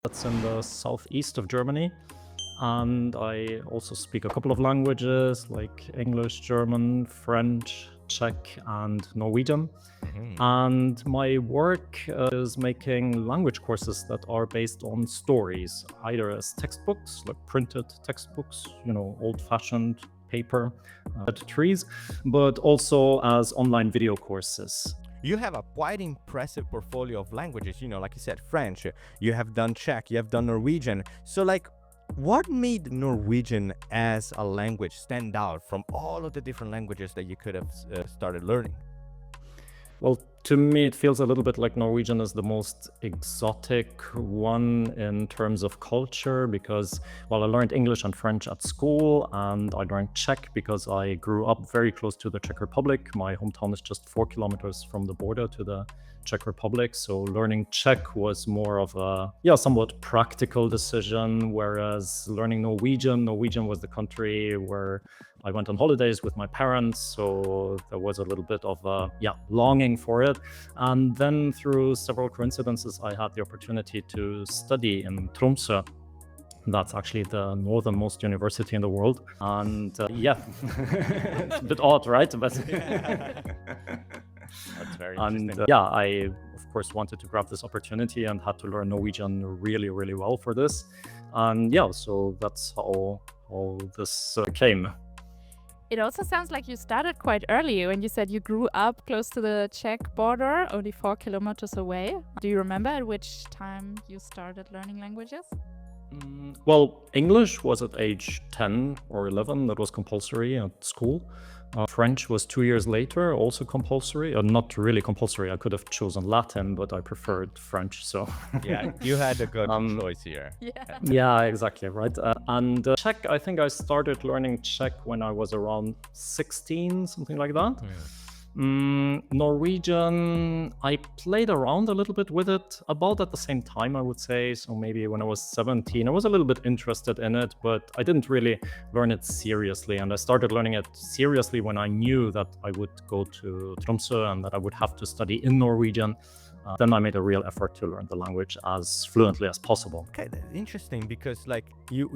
That's in the southeast of Germany. And I also speak a couple of languages like English, German, French, Czech, and Norwegian. Mhm. And my work is making language courses that are based on stories, either as textbooks, like printed textbooks, old-fashioned paper, trees, but also as online video courses. You have a quite impressive portfolio of languages, like you said, French, you have done Czech, you have done Norwegian. So, like, what made Norwegian as a language stand out from all of the different languages that you could have started learning? Well, to me, it feels a little bit like Norwegian is the most exotic one in terms of culture because, well, I learned English and French at school, and I learned Czech because I grew up very close to the Czech Republic. My hometown is just 4 kilometers from the border to the Czech Republic. So learning Czech was more of a, somewhat practical decision, whereas learning Norwegian was the country where I went on holidays with my parents, so there was a little bit of a longing for it. And then through several coincidences, I had the opportunity to study in Tromsø. That's actually the northernmost university in the world. And it's a bit odd, right? But That's very and interesting. I of course wanted to grab this opportunity and had to learn Norwegian really, really well for this. And so that's how this came. It also sounds like you started quite early when you said you grew up close to the Czech border, only 4 kilometers away. Do you remember at which time you started learning languages? Well, English was at age 10 or 11. That was compulsory at school. French was 2 years later, also compulsory. Not really compulsory. I could have chosen Latin, but I preferred French. So Yeah, you had a good choice here. yeah, exactly, right. And Czech, I think I started learning Czech when I was around 16, something like that. Norwegian, I played around a little bit with it about at the same time, I would say. So maybe when I was 17, I was a little bit interested in it, but I didn't really learn it seriously. And I started learning it seriously when I knew that I would go to Tromsø and that I would have to study in Norwegian. Then I made a real effort to learn the language as fluently as possible. Okay, that's interesting because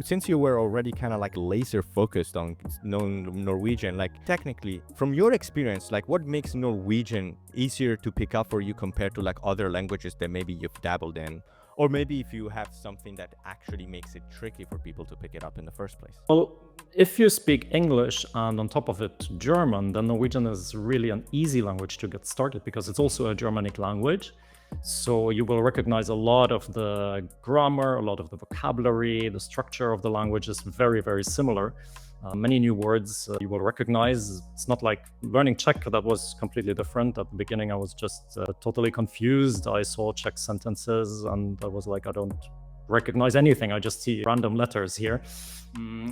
since you were already kind of like laser focused on knowing Norwegian, like technically from your experience, like what makes Norwegian easier to pick up for you compared to like other languages that maybe you've dabbled in? Or maybe if you have something that actually makes it tricky for people to pick it up in the first place. Well, if you speak English and on top of it German, then Norwegian is really an easy language to get started because it's also a Germanic language. So you will recognize a lot of the grammar, a lot of the vocabulary, the structure of the language is very, very similar. Many new words you will recognize. It's not like learning Czech, that was completely different. At the beginning, I was just totally confused. I saw Czech sentences and I was like, I don't recognize anything. I just see random letters here.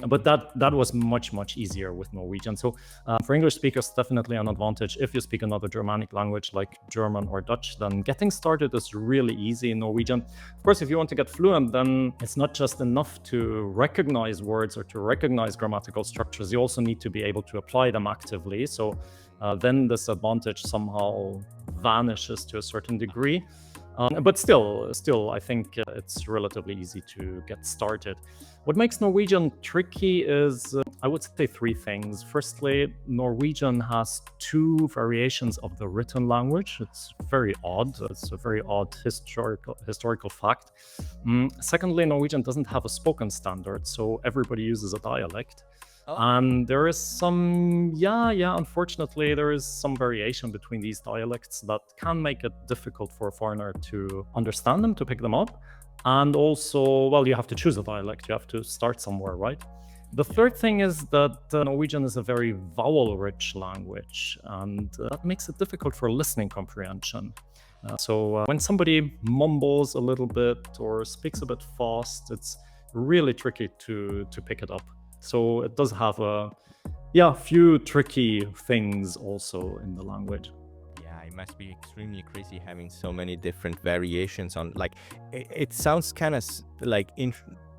But that was much, much easier with Norwegian. So for English speakers, definitely an advantage. If you speak another Germanic language like German or Dutch, then getting started is really easy in Norwegian. Of course, if you want to get fluent, then it's not just enough to recognize words or to recognize grammatical structures. You also need to be able to apply them actively. So then this advantage somehow vanishes to a certain degree. But still, I think it's relatively easy to get started. What makes Norwegian tricky is, I would say, three things. Firstly, Norwegian has two variations of the written language. It's very odd. It's a very odd historical fact. Secondly, Norwegian doesn't have a spoken standard, so everybody uses a dialect. And there is some, unfortunately, there is some variation between these dialects that can make it difficult for a foreigner to understand them, to pick them up. And also, well, you have to choose a dialect. You have to start somewhere, right? The third thing is that Norwegian is a very vowel-rich language, and that makes it difficult for listening comprehension. So when somebody mumbles a little bit or speaks a bit fast, it's really tricky to pick it up. So it does have a few tricky things also in the language. Yeah, it must be extremely crazy having so many different variations on, like, it sounds kind of like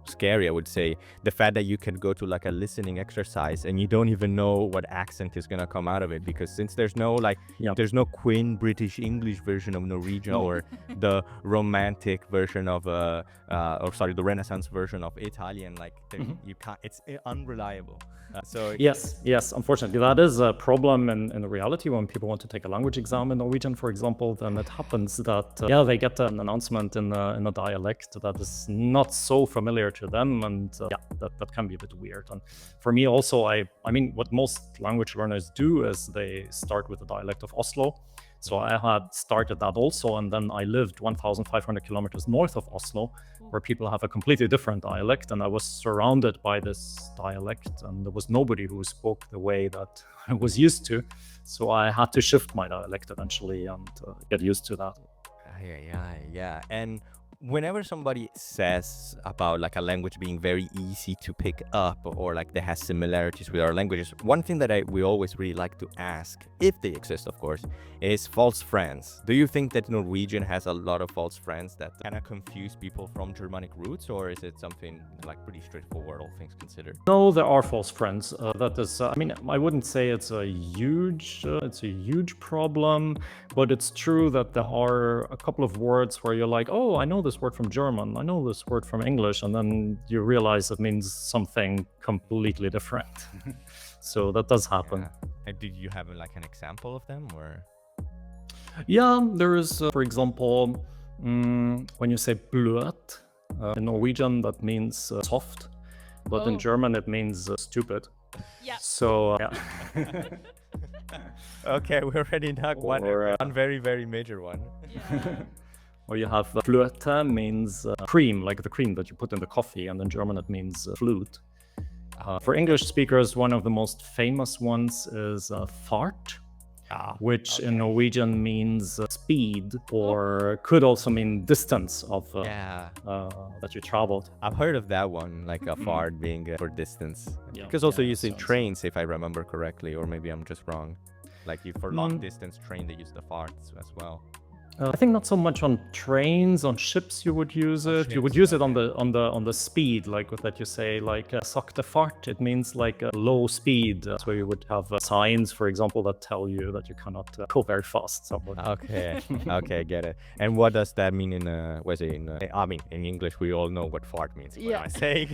scary, I would say. The fact that you can go to like a listening exercise and you don't even know what accent is gonna come out of it, because since there's no like there's no Queen British English version of Norwegian or the romantic version of the Renaissance version of Italian, like you can't, it's unreliable. So yes, unfortunately that is a problem in reality. When people want to take a language exam in Norwegian, for example, then it happens that they get an announcement in a dialect that is not so familiar to them, and that can be a bit weird. And for me also, I mean what most language learners do is they start with the dialect of Oslo. So I had started that also, and then I lived 1,500 kilometers north of Oslo, where people have a completely different dialect, and I was surrounded by this dialect, and there was nobody who spoke the way that I was used to. So I had to shift my dialect eventually and get used to that. Yeah. And whenever somebody says about like a language being very easy to pick up, or like that has similarities with our languages, one thing that we always really like to ask, if they exist of course, is false friends. Do you think that Norwegian has a lot of false friends that kind of confuse people from Germanic roots, or is it something like pretty straightforward, all things considered? No, there are false friends. That is, I mean, I wouldn't say it's a huge problem, but it's true that there are a couple of words where you're like, oh, I know this word from German, I know this word from English, and then you realize it means something completely different. So that does happen. And did you have like an example of them, or? Yeah, there is, for example, when you say blöd, in Norwegian that means soft, but in German it means stupid. Yeah. So Okay, we already knocked one very, very major one. Yeah. Or you have flöte, means cream, like the cream that you put in the coffee, and in German it means flute. For English speakers, one of the most famous ones is fart, which in Norwegian means speed, or could also mean distance of that you traveled. I've heard of that one, like a fart being for distance. Yeah, because also yeah, used in so- trains, if I remember correctly, or maybe I'm just wrong. Like for long distance train, they use the farts as well. I think not so much on trains. On ships, you would use it. You would use it on the speed, like with that you say like sakte fart. It means like a low speed. That's where you would have signs, for example, that tell you that you cannot go very fast somewhere. Okay, okay, get it. And what does that mean in I mean, in English, we all know what fart means. What am I saying?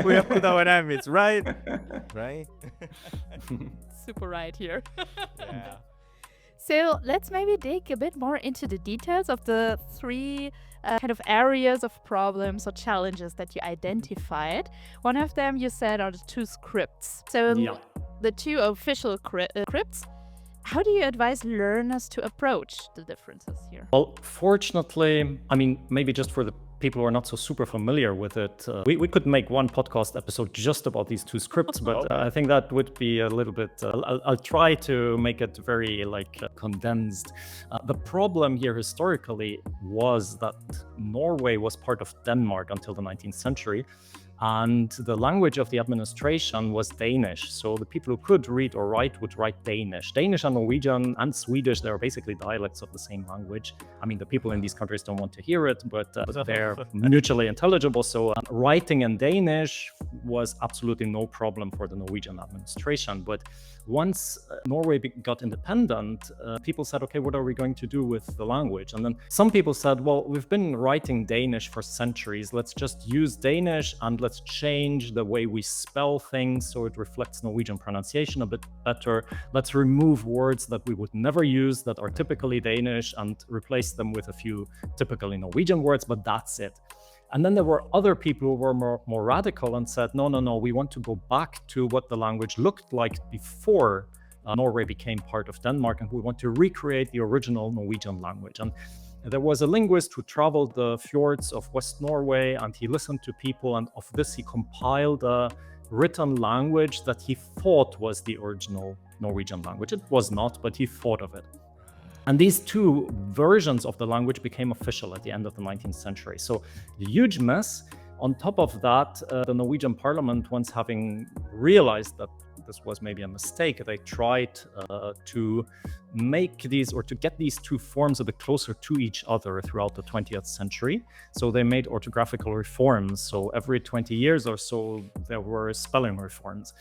We have to know what that means, right? Right? Super right here. Yeah. So let's maybe dig a bit more into the details of the three kind of areas of problems or challenges that you identified. One of them you said are the two scripts. So the two official scripts. How do you advise learners to approach the differences here? Well, fortunately, I mean, maybe just for the people who are not so super familiar with it, we could make one podcast episode just about these two scripts, but I think that would be a little bit, I'll try to make it very condensed. The problem here historically was that Norway was part of Denmark until the 19th century. And the language of the administration was Danish. So the people who could read or write would write Danish. Danish and Norwegian and Swedish, they're basically dialects of the same language. I mean, the people in these countries don't want to hear it, but they're mutually intelligible. So writing in Danish was absolutely no problem for the Norwegian administration. But once Norway got independent, people said, okay, what are we going to do with the language? And then some people said, well, we've been writing Danish for centuries. Let's just use Danish and let's change the way we spell things so it reflects Norwegian pronunciation a bit better. Let's remove words that we would never use that are typically Danish and replace them with a few typically Norwegian words, but that's it. And then there were other people who were more radical and said, no, we want to go back to what the language looked like before Norway became part of Denmark, and we want to recreate the original Norwegian language. And there was a linguist who traveled the fjords of West Norway, and he listened to people, and of this he compiled a written language that he thought was the original Norwegian language. It was not, but he thought of it. And these two versions of the language became official at the end of the 19th century. So a huge mess. On top of that, the Norwegian parliament, once having realized that this was maybe a mistake. They tried to make these, or to get these two forms a bit closer to each other throughout the 20th century. So they made orthographical reforms. So every 20 years or so, there were spelling reforms.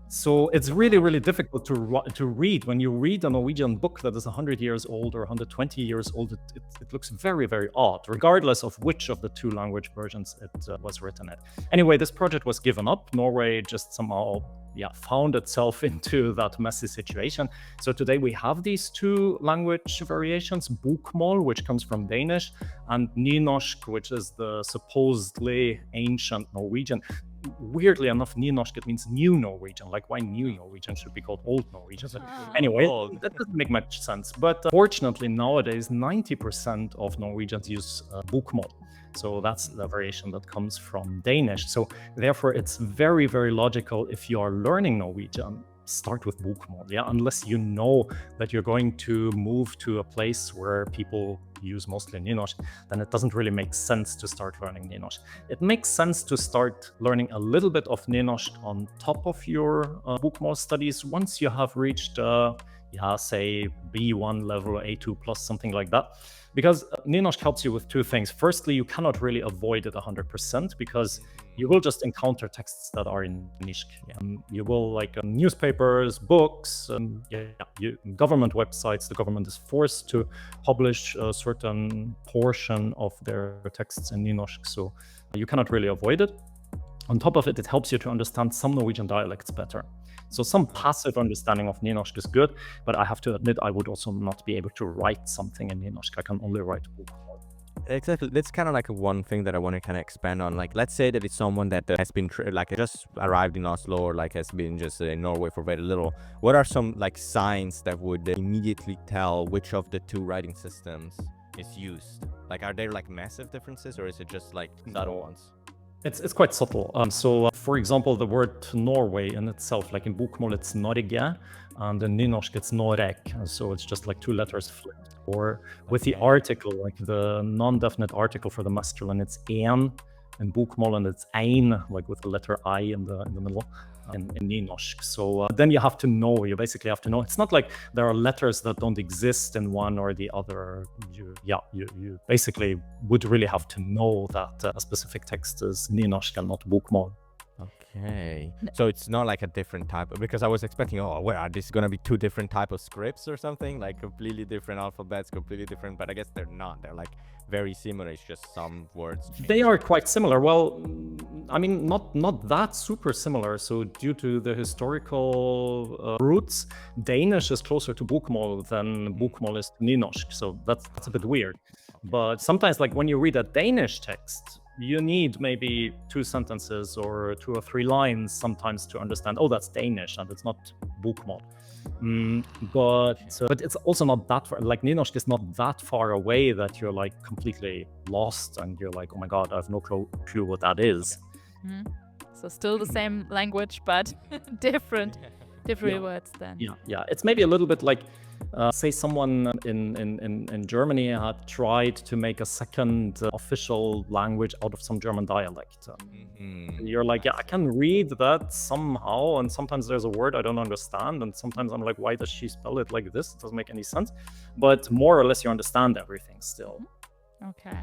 So it's really, really difficult to read. When you read a Norwegian book that is 100 years old or 120 years old, it looks very, very odd, regardless of which of the two language versions it was written in. Anyway, this project was given up. Norway just somehow found itself into that messy situation. So today we have these two language variations, bokmål, which comes from Danish, and nynorsk, which is the supposedly ancient Norwegian. Weirdly enough, nynorsk, it means new Norwegian. Like, why new Norwegian should be called old Norwegian? Anyway, that doesn't make much sense. But fortunately, nowadays, 90% of Norwegians use bokmål. So that's the variation that comes from Danish. So therefore, it's very, very logical, if you are learning Norwegian, start with bokmål, unless you know that you're going to move to a place where people use mostly nynorsk, then it doesn't really make sense to start learning nynorsk. It makes sense to start learning a little bit of nynorsk on top of your bokmål studies once you have reached, say B1 level, A2 plus, something like that. Because nynorsk helps you with two things. Firstly, you cannot really avoid it 100% because you will just encounter texts that are in nynorsk. You will, like newspapers, books, government websites. The government is forced to publish a certain portion of their texts in nynorsk, so you cannot really avoid it. On top of it, it helps you to understand some Norwegian dialects better. So some passive understanding of nynorsk is good, but I have to admit I would also not be able to write something in nynorsk. I can only write bokmål. Exactly. That's kind of like one thing that I want to kind of expand on. Like, let's say that it's someone that has been just arrived in Oslo, or like has been just in Norway for very little. What are some like signs that would immediately tell which of the two writing systems is used? Like, are there like massive differences, or is it just like subtle ones? It's quite subtle. For example, the word Norway in itself, like in bokmål, it's Norge, and in nynorsk, it's Norek. So it's just like two letters flipped. Or with the article, like the non-definite article for the masculine, it's en in bokmål, and it's ein, like with the letter I in the middle. In nynorsk. So then you have to know, you basically have to know. It's not like there are letters that don't exist in one or the other. You basically would really have to know that a specific text is nynorsk and not bokmål. Okay. So it's not like a different type, because I was expecting, are these gonna be two different type of scripts or something, like completely different alphabets, completely different, but I guess they're not. They're like very similar. It's just some words change. They are quite similar. Well, I mean, not that super similar. So due to the historical roots, Danish is closer to bokmål than bokmål is to nynorsk. So that's a bit weird. But sometimes, like when you read a Danish text, you need maybe 2 sentences or 2 or 3 lines sometimes to understand, that's Danish and it's not bokmål. But it's also not that far, like nynorsk is not that far away that you're like completely lost and you're like, oh my god, I have no clue what that is. So still the same language, but different words then. Yeah. It's maybe a little bit like, say someone in Germany had tried to make a second official language out of some German dialect. You're like, I can read that somehow, and sometimes there's a word I don't understand, and sometimes I'm like, why does she spell it like this? It doesn't make any sense. But more or less you understand everything still. Okay.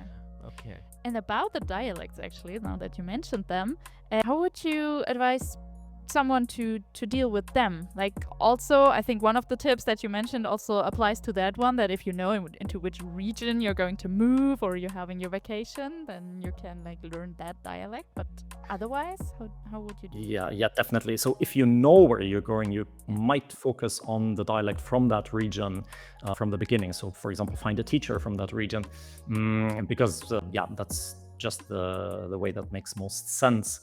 Okay. And about the dialects, actually, now that you mentioned them, how would you advise someone to deal with them? Like, also, I think one of the tips that you mentioned also applies to that one, that if you know into which region you're going to move or you're having your vacation, then you can like learn that dialect. But otherwise, how would you do that? Yeah, definitely. So if you know where you're going, you might focus on the dialect from that region from the beginning. So for example, find a teacher from that region, because that's just the way that makes most sense.